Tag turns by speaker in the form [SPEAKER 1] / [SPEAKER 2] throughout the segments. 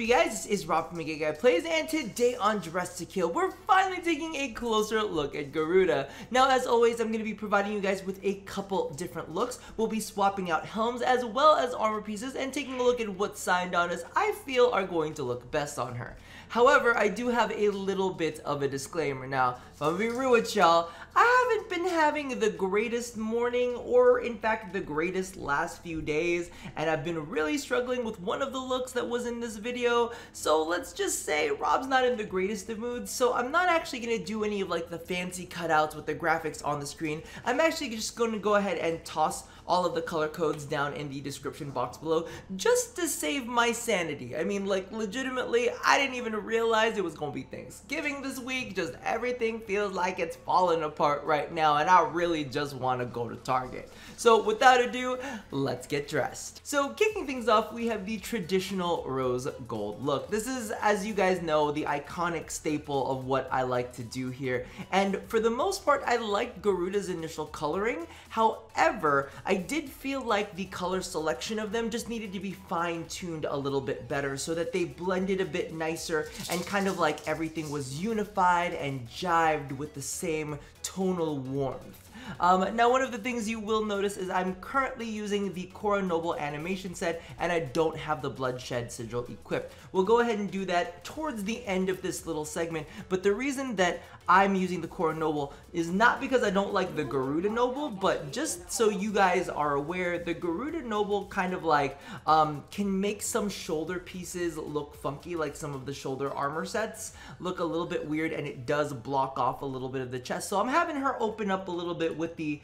[SPEAKER 1] you guys? This is Rob from Guy Plays, and today on Dressed to Kill, we're finally taking a closer look at Garuda. Now, as always, I'm going to be providing you guys with a couple different looks. We'll be swapping out helms as well as armor pieces and taking a look at what Sandanas I feel are going to look best on her. However, I do have a little bit of a disclaimer. Now, if I'm gonna be real with y'all, I haven't been having the greatest morning, or in fact the greatest last few days, and I've been really struggling with one of the looks that was in this video. So let's just say Rob's not in the greatest of moods, so I'm not actually gonna do any of like the fancy cutouts with the graphics on the screen. I'm actually just gonna go ahead and toss all of the color codes down in the description box below just to save my sanity. I mean, like, legitimately, I didn't even realize it was gonna be Thanksgiving this week. Just everything feels like it's falling apart right now, and I really just want to go to Target. So without ado, let's get dressed. So kicking things off, we have the traditional rose gold look. This is, as you guys know, the iconic staple of what I like to do here, and for the most part, I like Garuda's initial coloring. However, I did feel like the color selection of them just needed to be fine-tuned a little bit better so that they blended a bit nicer and kind of like everything was unified and jived with the same tonal warmth. Now, one of the things you will notice is I'm currently using the Korra Noble animation set, and I don't have the Bloodshed Sigil equipped. We'll go ahead and do that towards the end of this little segment, but the reason that I'm using the Korra Noble is not because I don't like the Garuda Noble, but just so you guys are aware, the Garuda Noble kind of like can make some shoulder pieces look funky, like some of the shoulder armor sets look a little bit weird, and it does block off a little bit of the chest. So I'm having her open up a little bit with the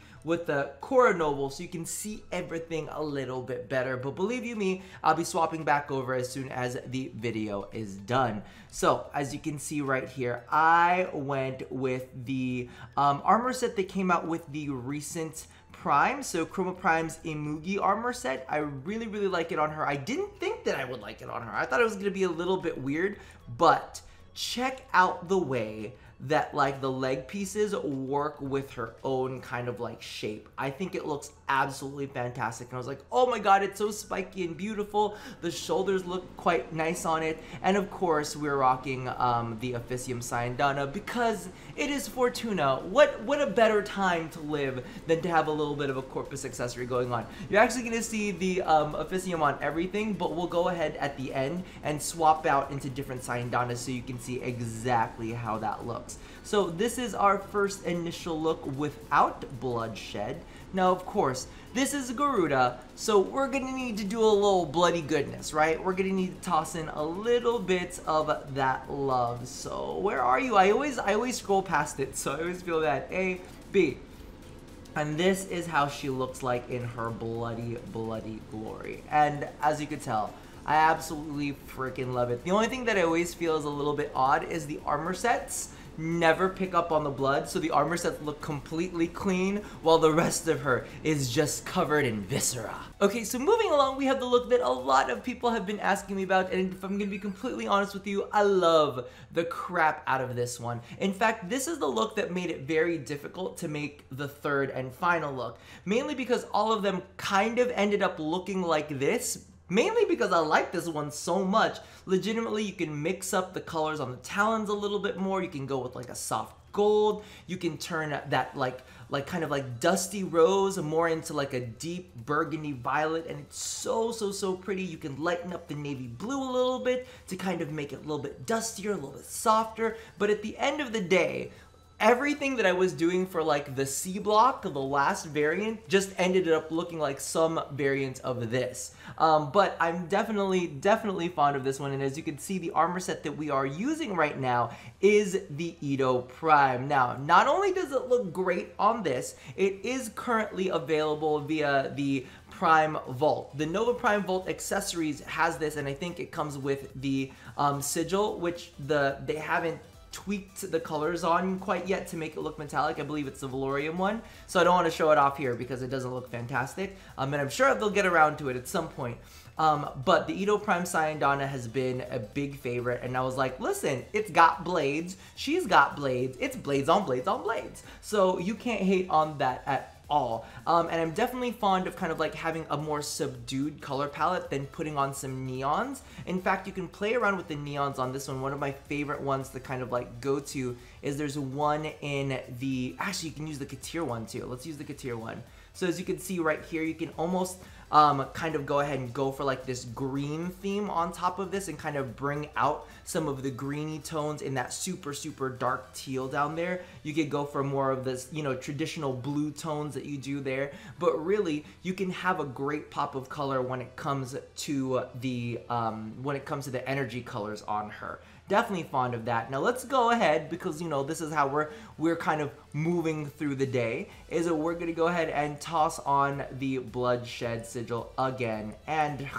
[SPEAKER 1] Korra Noble so you can see everything a little bit better. But believe you me, I'll be swapping back over as soon as the video is done. So as you can see right here, I went with the armor set that came out with the recent Prime, so Chroma Prime's Imugi armor set. I really like it on her. I didn't think that I would like it on her. I thought it was gonna be a little bit weird, but check out the way that like the leg pieces work with her own kind of like shape. I think it looks absolutely fantastic, and I was like, oh my god, it's so spiky and beautiful. The shoulders look quite nice on it, and of course we're rocking the Officium Sandana because it is Fortuna. What a better time to live than to have a little bit of a corpus accessory going on. You're actually gonna see the Officium on everything, but we'll go ahead at the end and swap out into different Sandanas so you can see exactly how that looks. So this is our first initial look without Bloodshed. Now, of course, this is Garuda, so we're gonna need to do a little bloody goodness, right? We're gonna need to toss in a little bit of that love. So where are you? I always scroll past it, so I always feel that. A, B. And this is how she looks like in her bloody glory. And as you can tell, I absolutely freaking love it. The only thing that I always feel is a little bit odd is the armor sets never pick up on the blood, so the armor sets look completely clean while the rest of her is just covered in viscera. Okay, so moving along, we have the look that a lot of people have been asking me about, and if I'm gonna be completely honest with you, I love the crap out of this one. In fact, this is the look that made it very difficult to make the third and final look, mainly because all of them kind of ended up looking like this. Mainly because I like this one so much. Legitimately, you can mix up the colors on the talons a little bit more. You can go with like a soft gold. You can turn that like kind of like dusty rose more into like a deep burgundy violet, and it's so pretty. You can lighten up the navy blue a little bit to kind of make it a little bit dustier, a little bit softer. But at the end of the day, everything that I was doing for like the C block, the last variant, just ended up looking like some variant of this. But I'm definitely fond of this one, and as you can see, the armor set that we are using right now is the Edo Prime. Now, not only does it look great on this, it is currently available via the Prime Vault. The Nova Prime Vault accessories has this, and I think it comes with the sigil, which they haven't tweaked the colors on quite yet to make it look metallic. I believe it's the Valorium one, so I don't want to show it off here because it doesn't look fantastic, and I'm sure they'll get around to it at some point. But the Edo Prime Sandana has been a big favorite, and I was like, listen, it's got blades, she's got blades, it's blades on blades on blades, so you can't hate on that at all. And I'm definitely fond of kind of like having a more subdued color palette than putting on some neons. In fact, you can play around with the neons on this one. One of my favorite ones to kind of like go to is there's one in the, actually you can use the Katir one too. Let's use the Katir one. So as you can see right here, you can almost kind of go ahead and go for like this green theme on top of this and kind of bring out some of the greeny tones in that super, super dark teal down there. You could go for more of this, you know, traditional blue tones that you do there, but really you can have a great pop of color when it comes to the energy colors on her. Definitely fond of that. Now let's go ahead, because you know this is how we're kind of moving through the day, is that we're gonna go ahead and toss on the Bloodshed Sigil again, and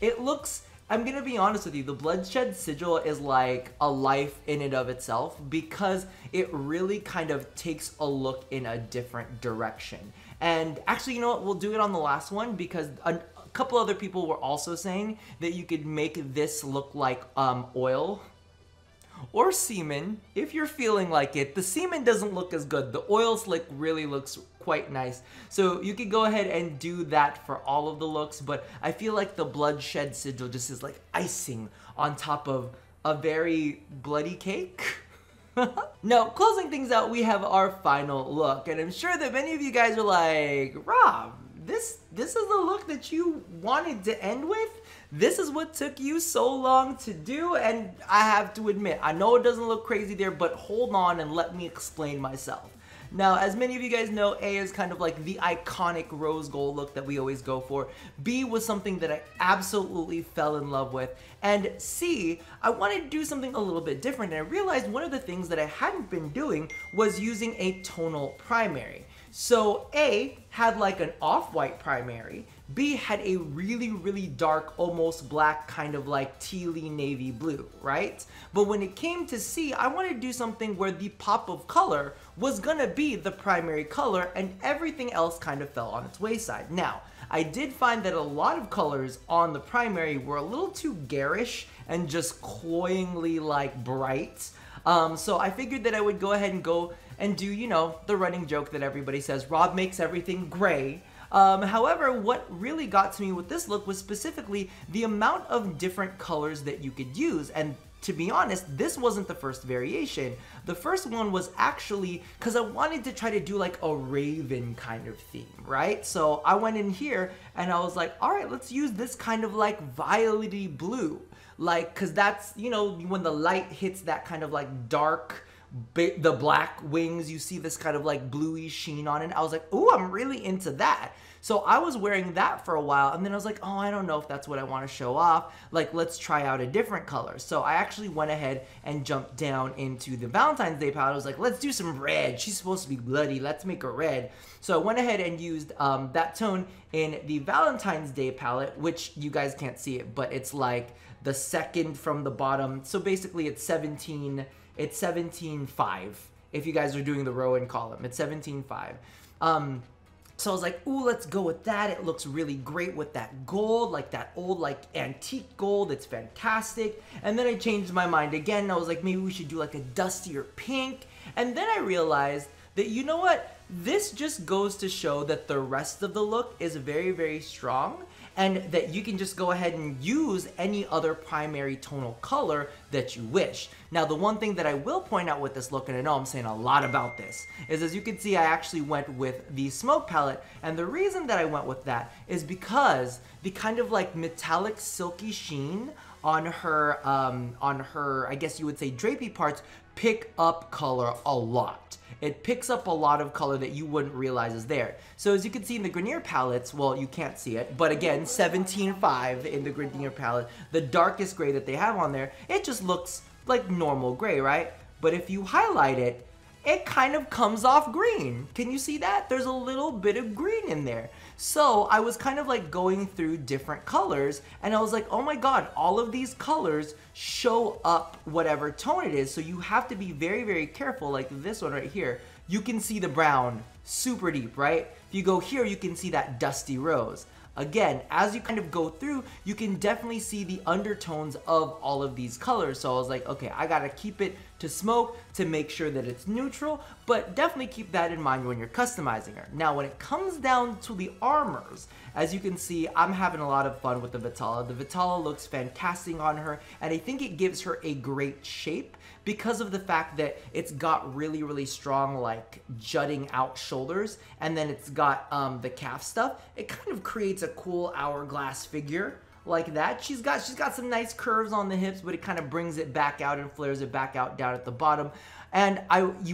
[SPEAKER 1] it looks, I'm gonna be honest with you, the Bloodshed Sigil is like a life in and of itself, because it really kind of takes a look in a different direction. And actually, you know what, we'll do it on the last one, because a couple other people were also saying that you could make this look like oil or semen if you're feeling like it. The semen doesn't look as good. The oil slick really looks quite nice. So you could go ahead and do that for all of the looks, but I feel like the Bloodshed Sigil just is like icing on top of a very bloody cake. Now, closing things out, we have our final look, and I'm sure that many of you guys are like, Rob, this is the look that you wanted to end with? This is what took you so long to do? And I have to admit, I know it doesn't look crazy there, but hold on and let me explain myself. Now, as many of you guys know, A is kind of like the iconic rose gold look that we always go for. B was something that I absolutely fell in love with. And C, I wanted to do something a little bit different, and I realized one of the things that I hadn't been doing was using a tonal primary. So A had like an off-white primary, B had a really, really dark, almost black, kind of like tealy navy blue, right? But when it came to C, I wanted to do something where the pop of color was gonna be the primary color and everything else kind of fell on its wayside. Now, I did find that a lot of colors on the primary were a little too garish and just cloyingly like bright. So I figured that I would go ahead and go and do, you know, the running joke that everybody says, Rob makes everything gray. However, what really got to me with this look was specifically the amount of different colors that you could use. And to be honest, this wasn't the first variation. The first one was actually because I wanted to try to do like a raven kind of theme, right? So I went in here and I was like, all right, let's use this kind of like violety blue. Like, cause that's, you know, when the light hits that kind of like dark, the black wings, you see this kind of like bluey sheen on it. I was like, ooh, I'm really into that. So I was wearing that for a while, and then I was like, oh, I don't know if that's what I want to show off. Like, let's try out a different color. So I actually went ahead and jumped down into the Valentine's Day palette. I was like, let's do some red. She's supposed to be bloody. Let's make her red. So I went ahead and used that tone in the Valentine's Day palette, which you guys can't see it, but it's like the second from the bottom. So basically it's 17.5 if you guys are doing the row and column. It's 17.5. So I was like, ooh, let's go with that. It looks really great with that gold, like that old, like antique gold. It's fantastic. And then I changed my mind again. I was like, maybe we should do like a dustier pink. And then I realized that, you know what? This just goes to show that the rest of the look is very, very strong, and that you can just go ahead and use any other primary tonal color that you wish. Now, the one thing that I will point out with this look, and I know I'm saying a lot about this, is as you can see, I actually went with the smoke palette, and the reason that I went with that is because the kind of like metallic silky sheen on her, I guess you would say drapey parts, pick up color a lot. It picks up a lot of color that you wouldn't realize is there. So as you can see in the Grineer palettes, well, you can't see it, but again, 17.5 in the Grineer palette, the darkest gray that they have on there, it just looks like normal gray, right? But if you highlight it, it kind of comes off green. Can you see that? There's a little bit of green in there. So I was kind of like going through different colors, and I was like, oh my god, all of these colors show up whatever tone it is. So you have to be very, very careful. Like this one right here, you can see the brown super deep, right? If you go here, you can see that dusty rose. again, as you kind of go through, you can definitely see the undertones of all of these colors. So I was like, okay, I gotta keep it to smoke to make sure that it's neutral, but definitely keep that in mind when you're customizing her. Now, when it comes down to the armors, as you can see, I'm having a lot of fun with the Vitala. The Vitala looks fantastic on her, and I think it gives her a great shape because of the fact that it's got really, really strong, like, jutting out shoulders, and then it's got the calf stuff. It kind of creates a cool hourglass figure like that. She's got some nice curves on the hips, but it kind of brings it back out and flares it back out down at the bottom. And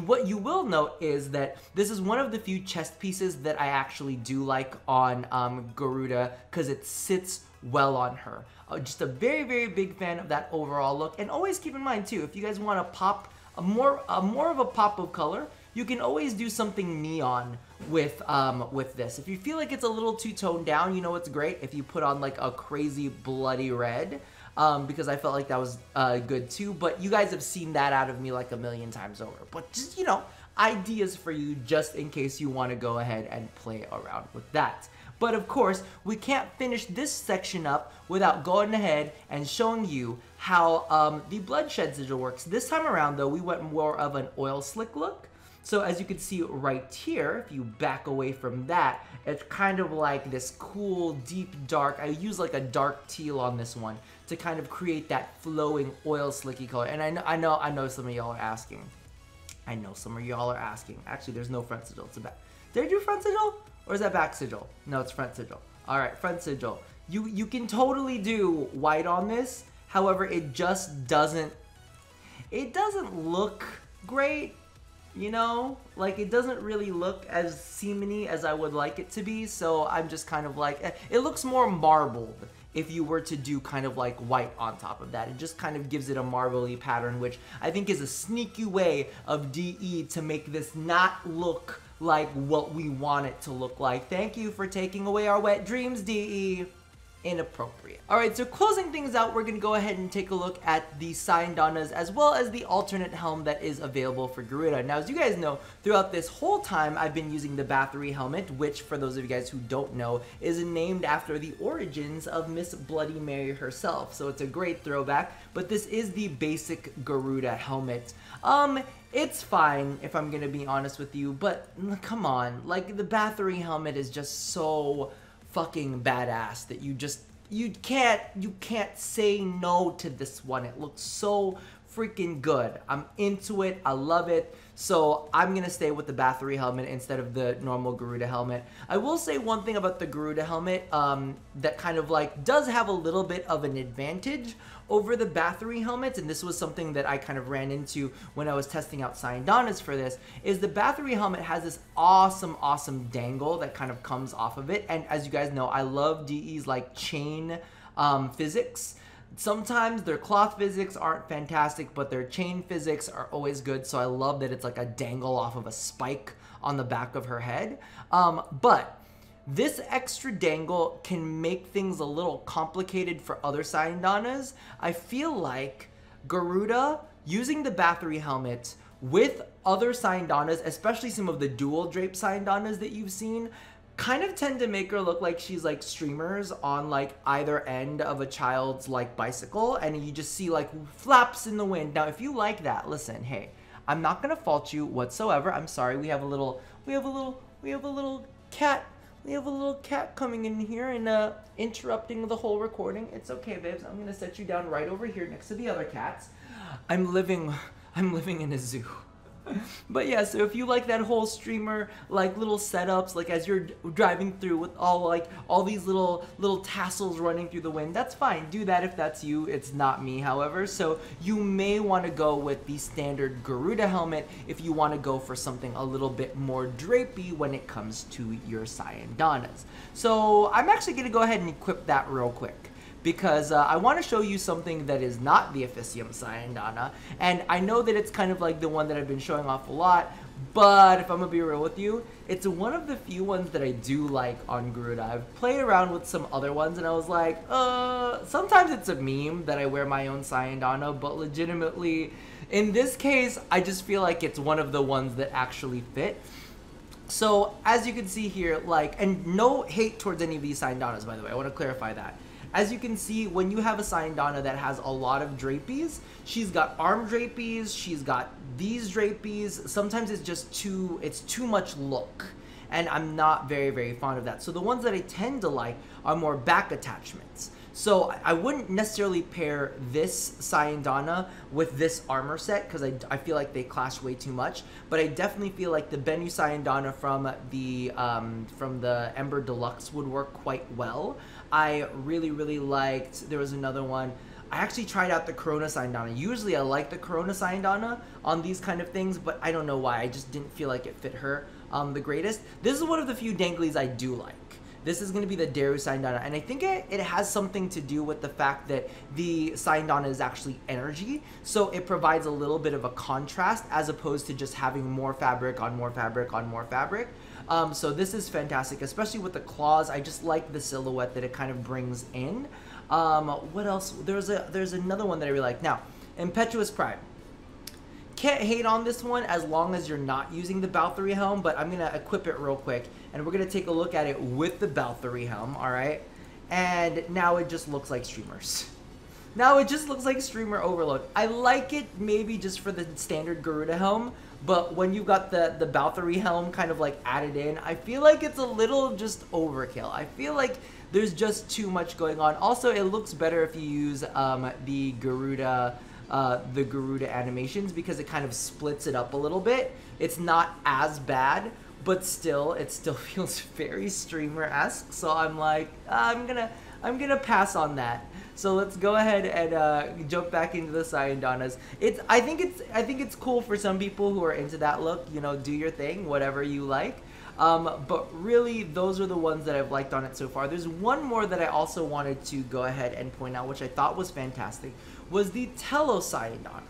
[SPEAKER 1] what you will note is that this is one of the few chest pieces that I actually do like on Garuda, because it sits well on her. Just a very, very big fan of that overall look. And always keep in mind too, if you guys want to pop more of a pop of color, you can always do something neon with this. If you feel like it's a little too toned down, you know what's great? If you put on like a crazy bloody red, because I felt like that was good too. But you guys have seen that out of me like a million times over. But just, you know, ideas for you just in case you want to go ahead and play around with that. But of course, we can't finish this section up without going ahead and showing you how the Bloodshed Sigil works. This time around though, we went more of an oil slick look. So as you can see right here, if you back away from that, it's kind of like this cool, deep, dark. I use like a dark teal on this one to kind of create that flowing oil slicky color. And I know some of y'all are asking. Actually, there's no front sigil, it's a back. Did I do front sigil? Or is that back sigil? No, it's front sigil. All right, front sigil. You can totally do white on this. However, it just doesn't look great. You know, like it doesn't really look as seamany as I would like it to be, so I'm just kind of like, it looks more marbled if you were to do kind of like white on top of that. It just kind of gives it a marbly pattern, which I think is a sneaky way of DE to make this not look like what we want it to look like. Thank you for taking away our wet dreams, DE. Inappropriate. Alright, so closing things out, we're going to go ahead and take a look at the SANDRs as well as the alternate helm that is available for Garuda. Now, as you guys know, throughout this whole time, I've been using the Bathory helmet, which, for those of you guys who don't know, is named after the origins of Miss Bloody Mary herself. So it's a great throwback, but this is the basic Garuda helmet. It's fine, if I'm going to be honest with you, but come on, like, the Bathory helmet is just so fucking badass that you can't say no to this one. It looks so freaking good. I'm into it. I love it. So I'm gonna stay with the Bathory helmet instead of the normal Garuda helmet. I will say one thing about the Garuda helmet that kind of like does have a little bit of an advantage over the Bathory helmets, and this was something that I kind of ran into when I was testing out SANDRs for this, is the Bathory helmet has this awesome dangle that kind of comes off of it. And as you guys know, I love DE's like chain physics. Sometimes their cloth physics aren't fantastic, but their chain physics are always good, so I love that it's like a dangle off of a spike on the back of her head. But this extra dangle can make things a little complicated for other SANDRs. I feel like Garuda, using the Bathory helmet with other SANDRs, especially some of the dual drape SANDRs that you've seen, kind of tend to make her look like she's like streamers on like either end of a child's like bicycle, and you just see like flaps in the wind. Now, if you like that, listen, hey, I'm not gonna fault you whatsoever. I'm sorry, we have a little cat coming in here and interrupting the whole recording. It's okay, babes. I'm gonna set you down right over here next to the other cats. I'm living in a zoo. But yeah, so if you like that whole streamer, like little setups, like as you're driving through with all these little tassels running through the wind, that's fine. Do that if that's you. It's not me, however. So you may want to go with the standard Garuda helmet if you want to go for something a little bit more drapey when it comes to your SANDRs. So I'm actually going to go ahead and equip that real quick, because I want to show you something that is not the Officium SANDR, and I know that it's kind of like the one that I've been showing off a lot, but if I'm going to be real with you, it's one of the few ones that I do like on Garuda. I've played around with some other ones, and I was like, sometimes it's a meme that I wear my own SANDR, but legitimately, in this case, I just feel like it's one of the ones that actually fit. So as you can see here, like, and no hate towards any of these Sandanas, by the way, I want to clarify that. As you can see, when you have a Sandana that has a lot of drapies, she's got arm drapies, she's got these drapies. Sometimes it's just too much look. And I'm not very, very fond of that. So the ones that I tend to like are more back attachments. So I wouldn't necessarily pair this Sandana with this armor set because I feel like they clash way too much. But I definitely feel like the Bennu Sandana from the Ember Deluxe would work quite well. I really, really liked, there was another one. I actually tried out the Corona Sandana. Usually I like the Corona Sandana on these kind of things, but I don't know why. I just didn't feel like it fit her the greatest. This is one of the few danglies I do like. This is going to be the Daru Sandana, and I think it has something to do with the fact that the Sandana is actually energy, so it provides a little bit of a contrast as opposed to just having more fabric on more fabric on more fabric. So this is fantastic, especially with the claws. I just like the silhouette that it kind of brings in. What else? There's another one that I really like. Now, Impetuous Pride. Can't hate on this one as long as you're not using the Balthury helm, but I'm gonna equip it real quick and we're gonna take a look at it with the Balthury helm, alright? And now it just looks like streamers. Now it just looks like streamer overload. I like it maybe just for the standard Garuda helm, but when you've got the Balthury helm kind of like added in, I feel like it's a little just overkill. I feel like there's just too much going on. Also, it looks better if you use the Garuda animations because it kind of splits it up a little bit. It's not as bad, but still, it still feels very streamer-esque. So I'm like, I'm gonna pass on that. So let's go ahead and jump back into the Sandanas. I think it's cool for some people who are into that look. You know, do your thing, whatever you like. But really, those are the ones that I've liked on it so far. There's one more that I also wanted to go ahead and point out, which I thought was fantastic, was the Tello Sandana.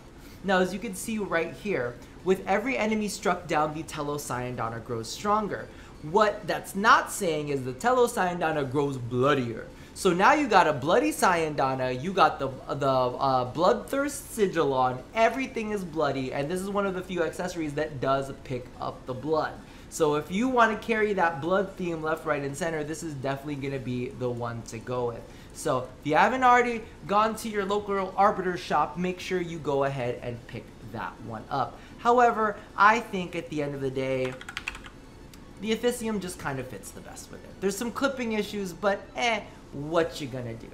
[SPEAKER 1] Now, as you can see right here, with every enemy struck down, the Tello Sandana grows stronger. What that's not saying is the Tello Sandana grows bloodier. So now you got a bloody Sandana, you got the Bloodthirst Sigil on, everything is bloody, and this is one of the few accessories that does pick up the blood. So if you want to carry that blood theme left, right, and center, this is definitely going to be the one to go with. So if you haven't already gone to your local Arbiter shop, make sure you go ahead and pick that one up. However, I think at the end of the day, the Officium just kind of fits the best with it. There's some clipping issues, but what you gonna do?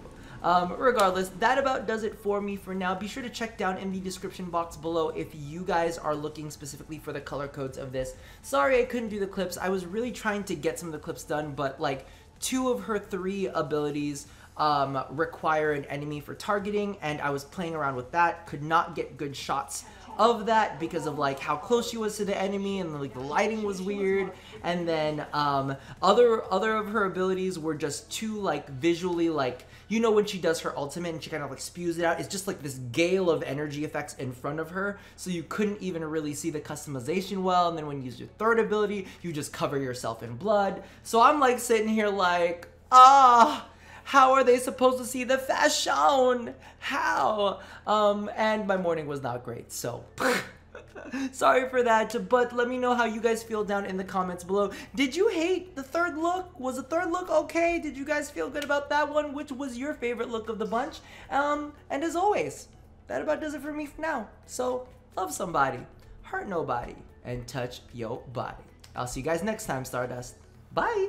[SPEAKER 1] Regardless, that about does it for me for now. Be sure to check down in the description box below if you guys are looking specifically for the color codes of this. Sorry I couldn't do the clips. I was really trying to get some of the clips done, but like 2 of her 3 abilities require an enemy for targeting, and I was playing around with that. Could not get good shots of that because of like how close she was to the enemy, and like the lighting was weird, and then other of her abilities were just too like visually, like, you know, when she does her ultimate and she kind of like spews it out, it's just like this gale of energy effects in front of her, so you couldn't even really see the customization well. And then when you use your 3rd ability, you just cover yourself in blood. So I'm like sitting here like, how are they supposed to see the fashion? How? And my morning was not great, so sorry for that, but let me know how you guys feel down in the comments below. Did you hate the 3rd look? Was the 3rd look okay? Did you guys feel good about that one? Which was your favorite look of the bunch? And as always, that about does it for me for now. So, love somebody, hurt nobody, and touch your body. I'll see you guys next time, Stardust. Bye!